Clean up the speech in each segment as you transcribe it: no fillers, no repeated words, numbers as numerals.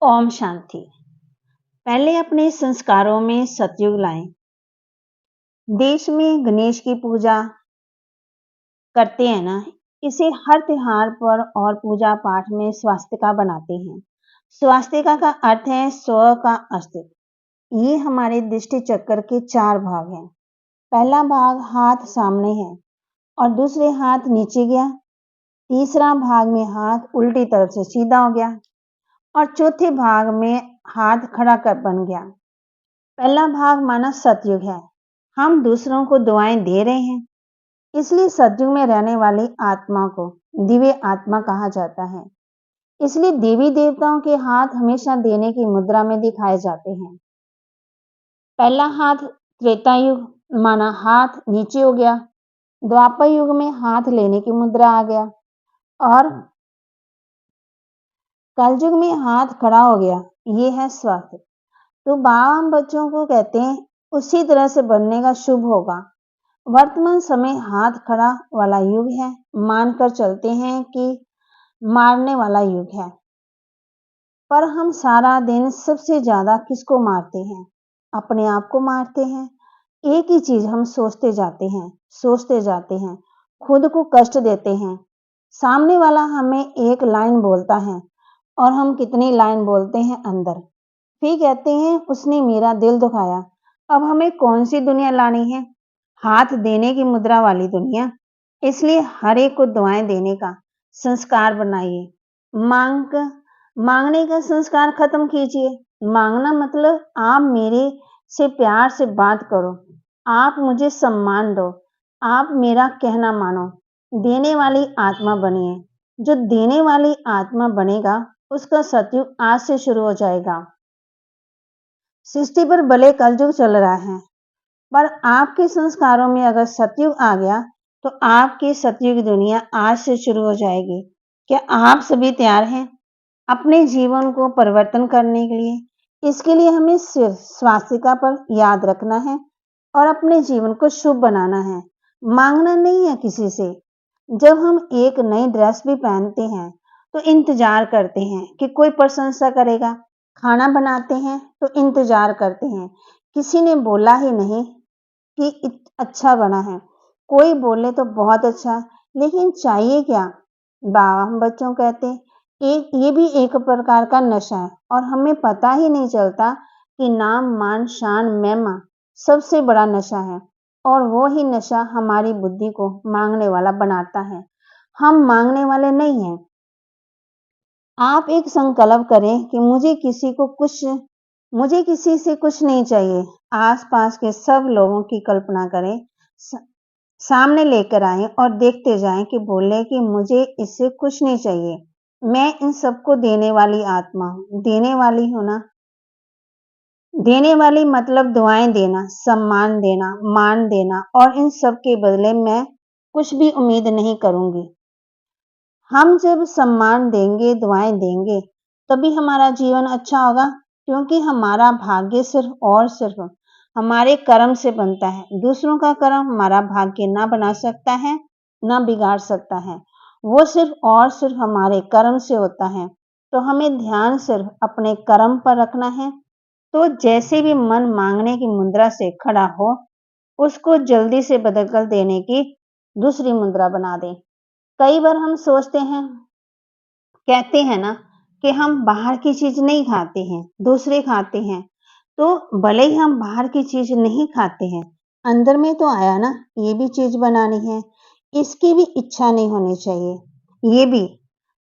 ओम शांति। पहले अपने संस्कारों में सतयुग लाएं। देश में गणेश की पूजा करते हैं ना, इसे हर त्योहार पर और पूजा पाठ में स्वास्तिका बनाते हैं। स्वास्तिका का अर्थ है स्व का अस्तित्व। ये हमारे दृष्टि चक्र के 4 भाग हैं। पहला भाग हाथ सामने है और दूसरे हाथ नीचे गया। तीसरा भाग में हाथ उल्टी तरफ से सीधा हो गया और चौथे भाग में हाथ खड़ा कर बन गया। पहला भाग माना सतयुग है। हम दूसरों को दुआएं दे रहे हैं, इसलिए सतयुग में रहने वाली आत्मा को दिव्य आत्मा कहा जाता है। इसलिए देवी देवताओं के हाथ हमेशा देने की मुद्रा में दिखाए जाते हैं। पहला हाथ त्रेता युग माना हाथ नीचे हो गया। द्वापर युग में हाथ लेने की मुद्रा आ गया और कलयुग में हाथ खड़ा हो गया। ये है स्वास्थ्य। तो बाबा हम बच्चों को कहते हैं उसी तरह से बनने का शुभ होगा। वर्तमान समय हाथ खड़ा वाला युग है, मानकर चलते हैं कि मारने वाला युग है। पर हम सारा दिन सबसे ज्यादा किसको मारते हैं? अपने आप को मारते हैं। एक ही चीज हम सोचते जाते हैं, खुद को कष्ट देते हैं। सामने वाला हमें एक लाइन बोलता है और हम कितनी लाइन बोलते हैं अंदर। फिर कहते हैं उसने मेरा दिल दुखाया। अब हमें कौन सी दुनिया लानी है? हाथ देने की मुद्रा वाली दुनिया। इसलिए हर एक को दुआएं देने का संस्कार बनाइए। मांगने का संस्कार खत्म कीजिए। मांगना मतलब आप मेरे से प्यार से बात करो, आप मुझे सम्मान दो, आप मेरा कहना मानो। देने वाली आत्मा बनिए। जो देने वाली आत्मा बनेगा उसका सतयुग आज से शुरू हो जाएगा। सृष्टि पर भले कलयुग चल रहा है, पर आपके संस्कारों में अगर सतयुग आ गया तो आपकी सतयुग दुनिया आज से शुरू हो जाएगी। क्या आप सभी तैयार हैं अपने जीवन को परिवर्तन करने के लिए? इसके लिए हमें सिर्फ स्वास्तिका पर याद रखना है और अपने जीवन को शुभ बनाना है। मांगना नहीं है किसी से। जब हम एक नई ड्रेस भी पहनते हैं तो इंतजार करते हैं कि कोई प्रशंसा करेगा। खाना बनाते हैं तो इंतजार करते हैं, किसी ने बोला ही नहीं कि अच्छा बना है। कोई बोले तो बहुत अच्छा, लेकिन चाहिए क्या? बाबा हम बच्चों कहते एक ये भी एक प्रकार का नशा है और हमें पता ही नहीं चलता कि नाम मान शान महिमा सबसे बड़ा नशा है और वो ही नशा हमारी बुद्धि को मांगने वाला बनाता है। हम मांगने वाले नहीं हैं। आप एक संकल्प करें कि मुझे किसी से कुछ नहीं चाहिए। आसपास के सब लोगों की कल्पना करें, सामने लेकर आएं और देखते जाएं कि बोले कि मुझे इससे कुछ नहीं चाहिए। मैं इन सबको देने वाली आत्मा हूं। देने वाली हूं ना। देने वाली मतलब दुआएं देना, सम्मान देना, मान देना और इन सब के बदले मैं कुछ भी उम्मीद नहीं करूंगी। हम जब सम्मान देंगे, दुआएं देंगे, तभी हमारा जीवन अच्छा होगा, क्योंकि हमारा भाग्य सिर्फ और सिर्फ हमारे कर्म से बनता है। दूसरों का कर्म हमारा भाग्य ना बना सकता है, ना बिगाड़ सकता है। वो सिर्फ और सिर्फ हमारे कर्म से होता है। तो हमें ध्यान सिर्फ अपने कर्म पर रखना है। तो जैसे भी मन मांगने की मुद्रा से खड़ा हो, उसको जल्दी से बदल कर देने की दूसरी मुद्रा बना दें। कई बार हम सोचते हैं, कहते हैं ना कि हम बाहर की चीज नहीं खाते हैं, दूसरे खाते हैं। तो भले ही हम बाहर की चीज नहीं खाते हैं, अंदर में तो आया ना, ये भी चीज बनानी है, इसकी भी इच्छा नहीं होनी चाहिए। ये भी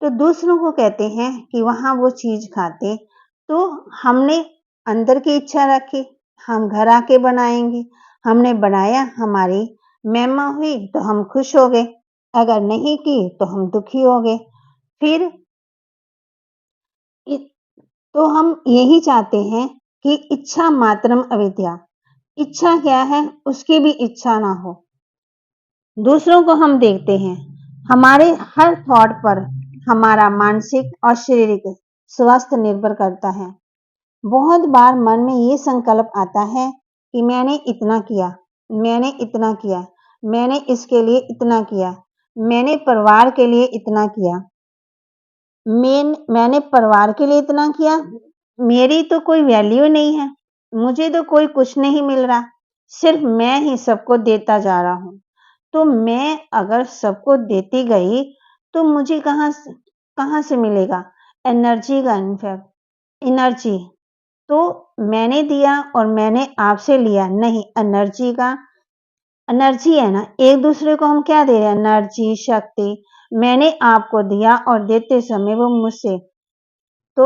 तो दूसरों को कहते हैं कि वहां वो चीज खाते, तो हमने अंदर की इच्छा रखी, हम घर आके बनाएंगे। हमने बनाया, हमारी महिमा हुई तो हम खुश हो गए, अगर नहीं की तो हम दुखी हो गए। फिर तो हम यही चाहते हैं कि इच्छा मात्रम अविद्या। इच्छा क्या है? उसकी भी इच्छा ना हो। दूसरों को हम देखते हैं, हमारे हर थॉट पर हमारा मानसिक और शारीरिक स्वास्थ्य निर्भर करता है। बहुत बार मन में ये संकल्प आता है कि मैंने इतना किया, मैंने इतना किया, मैंने इसके लिए इतना किया, मैंने परिवार के लिए इतना किया, मैंने परिवार के लिए इतना किया, मेरी तो कोई वैल्यू नहीं है, मुझे तो कोई कुछ नहीं मिल रहा, सिर्फ मैं ही सबको देता जा रहा हूँ। तो मैं अगर सबको देती गई तो मुझे कहाँ से मिलेगा एनर्जी का इनफैक्ट एनर्जी। तो मैंने दिया और मैंने आपसे लिया नहीं, एनर्जी है ना, एक दूसरे को हम क्या दे रहे हैं, एनर्जी, शक्ति। मैंने आपको दिया और देते समय वो मुझसे तो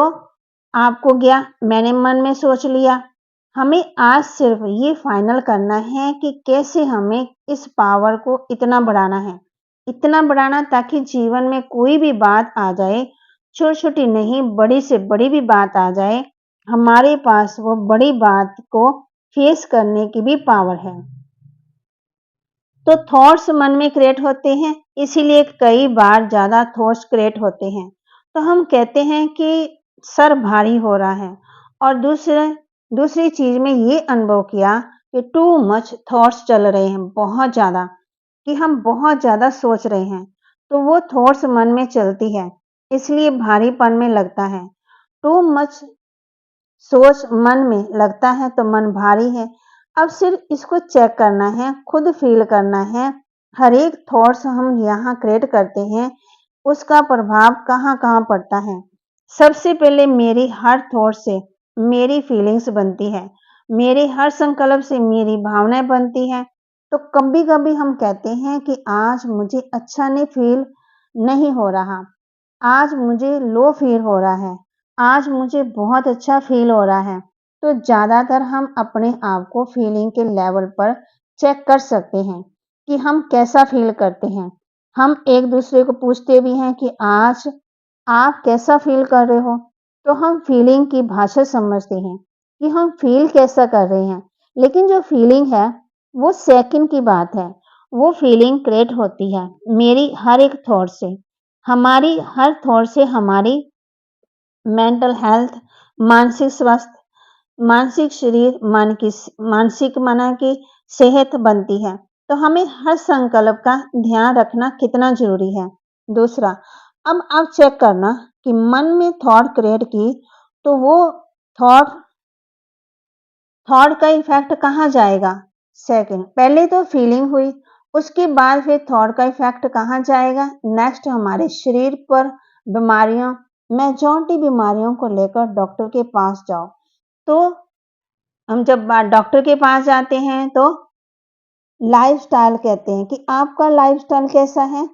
आपको गया, मैंने मन में सोच लिया। हमें आज सिर्फ ये फाइनल करना है कि कैसे हमें इस पावर को इतना बढ़ाना है, इतना बढ़ाना ताकि जीवन में कोई भी बात आ जाए, छोटी-छोटी नहीं, बड़ी से बड़ी भी बात आ जाए, हमारे पास वो बड़ी बात को फेस करने की भी पावर है। तो थॉट्स मन में क्रिएट होते हैं, इसीलिए कई बार ज़्यादा थॉट्स क्रिएट होते हैं। तो हम कहते हैं कि सर भारी हो रहा है और दूसरी चीज़ में ये अनुभव किया कि टू मच थॉट्स चल रहे हैं, बहुत ज़्यादा, कि हम बहुत ज़्यादा सोच रहे हैं। तो वो थॉट्स मन में चलती है, इसलिए भारीपन में लगता है। टू मच सोच मन में लगता है तो मन भारी है। अब सिर्फ इसको चेक करना है, खुद फील करना है। हर एक थॉट्स हम यहाँ क्रिएट करते हैं, उसका प्रभाव कहाँ-कहाँ पड़ता है। सबसे पहले मेरी हर थॉट से मेरी फीलिंग्स बनती है, मेरे हर संकल्प से मेरी भावनाएँ बनती हैं। तो कभी-कभी हम कहते हैं कि आज मुझे अच्छा नहीं हो रहा, आज मुझे लो फील हो रहा है, आज मुझे बहुत अच्छा फील हो रहा है। तो ज़्यादातर हम अपने आप को फीलिंग के लेवल पर चेक कर सकते हैं कि हम कैसा फील करते हैं। हम एक-दूसरे को पूछते भी हैं कि आज आप कैसा फील कर रहे हो? तो हम फीलिंग की भाषा समझते हैं कि हम फील कैसा कर रहे हैं। लेकिन जो फीलिंग है, वो सेकंड की बात है। वो फीलिंग क्रिएट होती है मेरी हर एक थॉट से। हमारी हर थॉट से हमारी मेंटल हेल्थ, मानसिक स्वास्थ्य, मानसिक शरीर, मानसिक मना की सेहत बनती है। तो हमें हर संकल्प का ध्यान रखना कितना ज़रूरी है। दूसरा, अब आप चेक करना कि मन में थॉट क्रिएट की, तो वो थॉट थॉट का इफ़ेक्ट कहाँ जाएगा? सेकंड, पहले तो फीलिंग हुई, उसके बाद फिर थॉट का इफ़ेक्ट कहाँ जाएगा? नेक्स्ट हमारे शरीर पर, बीमारियों, मेजॉरिटी बीमारियों को लेकर डॉक्टर के पास जाओ। तो हम जब डॉक्टर के पास जाते हैं तो लाइफ़स्टाइल कहते हैं कि आपका लाइफ़स्टाइल कैसा है?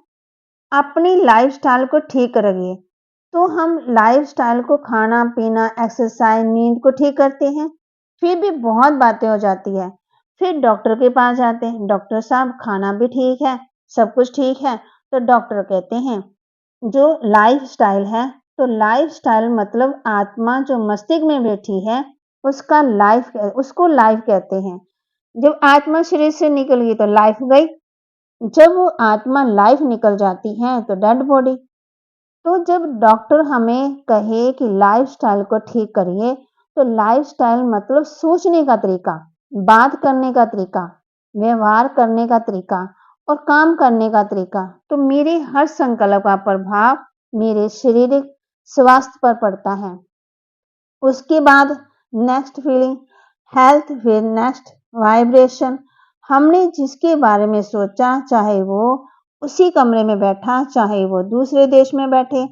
अपनी लाइफ़स्टाइल को ठीक रखिए। तो हम लाइफ़स्टाइल को खाना-पीना, एक्सरसाइज़, नींद को ठीक करते हैं, फिर भी बहुत बातें हो जाती है। फिर डॉक्टर के पास जाते हैं, डॉक्टर साहब खाना भी ठीक है, सब कुछ ठीक है, तो डॉक्टर कहते हैं जो लाइफ़स्टाइल है, तो लाइफ़स्टाइल मतलब आत्मा जो मस्तिष्क में बैठी है, उसको लाइफ़ कहते हैं। जब आत्मा शरीर से निकल गई तो लाइफ़ गई, जब वो आत्मा लाइफ़ निकल जाती है तो डेड बॉडी। तो जब डॉक्टर हमें कहे कि लाइफ़स्टाइल को ठीक करिए, तो लाइफ़स्टाइल मतलब सोचने का तरीका, बात करने का तरीका, व्यवहार करने का तरीका और काम करने का तरीका। तो मेरे हर संकल्प का प्रभाव मेरे शारीरिक स्वास्थ्य पर पड़ता है। उसके बाद नेक्स्ट फीलिंग, हेल्थ, फिर नेक्स्ट वाइब्रेशन। हमने जिसके बारे में सोचा, चाहे वो उसी कमरे में बैठा, चाहे वो दूसरे देश में बैठे,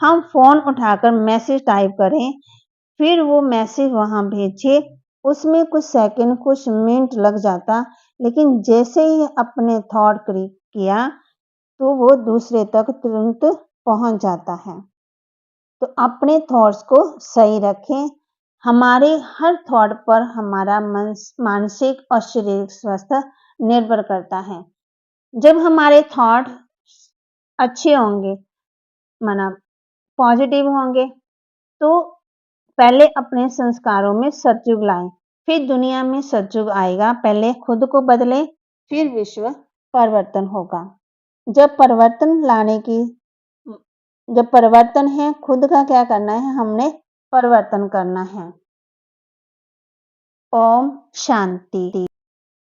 हम फ़ोन उठाकर मैसेज टाइप करें, फिर वो मैसेज वहाँ भेजे, उसमें कुछ सेकंड, कुछ मिनट लग जाता, लेकिन जैसे ही अपने थॉट क्लिक किया, तो वो दूसरे तक तुरंत पहुँच जाता है। तो अपने थॉट्स को सही रखें। हमारे हर थॉट पर हमारा मानसिक और शारीरिक स्वास्थ्य निर्भर करता है। जब हमारे थॉट अच्छे होंगे, माना पॉजिटिव होंगे, तो पहले अपने संस्कारों में सतयुग लाएं, फिर दुनिया में सतयुग आएगा। पहले खुद को बदलें, फिर विश्व परिवर्तन होगा। जब परिवर्तन लाने की जब परिवर्तन है, खुद का क्या करना है, हमने परिवर्तन करना है। ओम शांति।